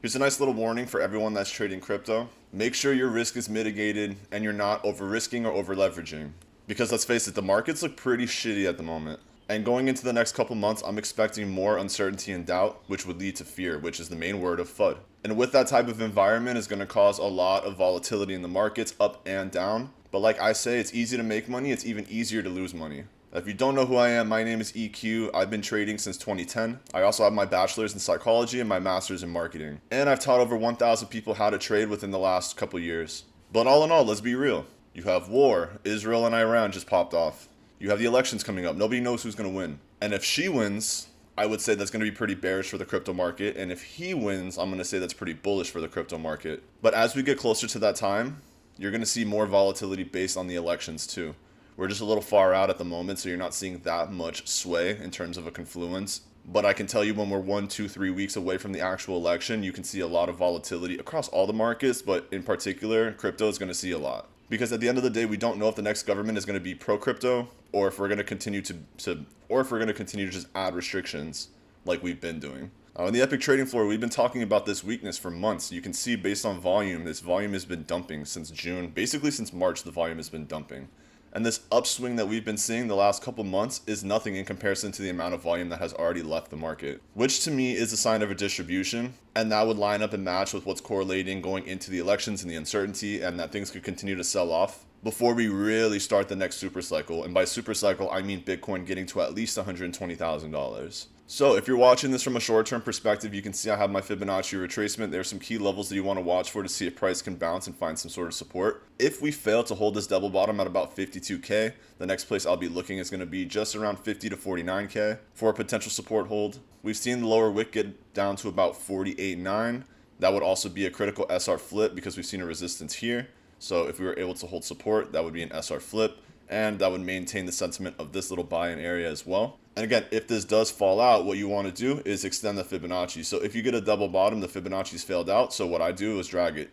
Here's a nice little warning for everyone that's trading crypto. Make sure your risk is mitigated and you're not over risking or over leveraging. Because let's face it, the markets look pretty shitty at the moment. And going into the next couple months, I'm expecting more uncertainty and doubt, which would lead to fear, which is the main word of FUD. And with that type of environment is going to cause a lot of volatility in the markets, up and down. But like I say, it's easy to make money, it's even easier to lose money. If you don't know who I am, my name is EQ. I've been trading since 2010. I also have my bachelor's in psychology and my master's in marketing. And I've taught over 1,000 people how to trade within the last couple years. But all in all, let's be real. You have war. Israel and Iran just popped off. You have the elections coming up. Nobody knows who's going to win. And if she wins, I would say that's going to be pretty bearish for the crypto market. And if he wins, I'm going to say that's pretty bullish for the crypto market. But as we get closer to that time, you're going to see more volatility based on the elections too. We're just a little far out at the moment, so you're not seeing that much sway in terms of a confluence. But I can tell you when we're 1, 2, 3 weeks away from the actual election, you can see a lot of volatility across all the markets, but in particular, crypto is going to see a lot. Because at the end of the day, we don't know if the next government is going to be pro-crypto or if we're going to continue to just add restrictions like we've been doing. On the EPIQ trading floor, we've been talking about this weakness for months. You can see based on volume, this volume has been dumping since June. Basically since March, the volume has been dumping. And this upswing that we've been seeing the last couple months is nothing in comparison to the amount of volume that has already left the market, which to me is a sign of a distribution. And that would line up and match with what's correlating going into the elections and the uncertainty, and that things could continue to sell off before we really start the next super cycle. And by super cycle, I mean Bitcoin getting to at least $120,000. So if you're watching this from a short-term perspective, you can see I have my Fibonacci retracement. There's some key levels that you want to watch for to see if price can bounce and find some sort of support. If we fail to hold this double bottom at about 52K, the next place I'll be looking is going to be just around 50 to 49K for a potential support hold. We've seen the lower wick get down to about 48.9. That would also be a critical SR flip because we've seen a resistance here. So if we were able to hold support, that would be an SR flip, and that would maintain the sentiment of this little buy-in area as well. And again, if this does fall out, what you want to do is extend the Fibonacci. So if you get a double bottom, the Fibonacci's failed out. So what I do is drag it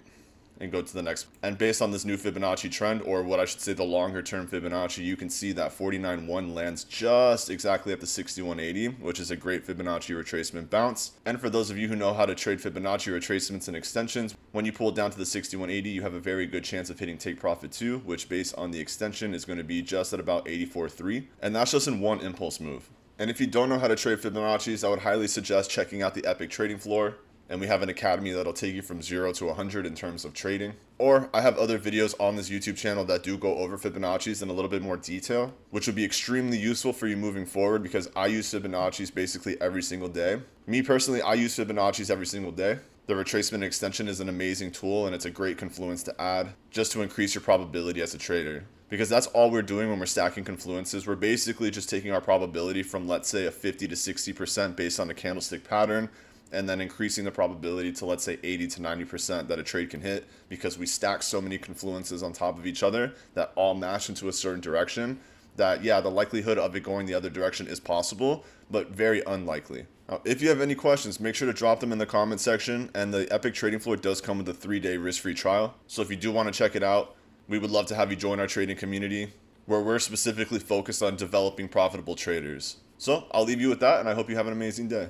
and go to the next. And based on this new Fibonacci trend, or what I should say the longer term Fibonacci, you can see that 49.1 lands just exactly at the 61.80, which is a great Fibonacci retracement bounce. And for those of you who know how to trade Fibonacci retracements and extensions, when you pull it down to the 61.80, you have a very good chance of hitting take profit 2, which based on the extension is going to be just at about 84.3. And that's just in one impulse move. And if you don't know how to trade Fibonacci's, I would highly suggest checking out the EPIQ trading floor. And we have an academy that'll take you from 0 to 100 in terms of trading. Or I have other videos on this YouTube channel that do go over Fibonacci's in a little bit more detail, which would be extremely useful for you moving forward because I use Fibonacci's basically every single day. Me personally, I use Fibonacci's every single day. The retracement extension is an amazing tool and it's a great confluence to add just to increase your probability as a trader. Because that's all we're doing when we're stacking confluences. We're basically just taking our probability from, let's say, a 50 to 60% based on a candlestick pattern, and then increasing the probability to, let's say, 80 to 90% that a trade can hit because we stack so many confluences on top of each other that all match into a certain direction that, yeah, the likelihood of it going the other direction is possible, but very unlikely. Now, if you have any questions, make sure to drop them in the comment section, and the EPIQ trading floor does come with a 3-day risk-free trial. So if you do want to check it out, we would love to have you join our trading community where we're specifically focused on developing profitable traders. So I'll leave you with that, and I hope you have an amazing day.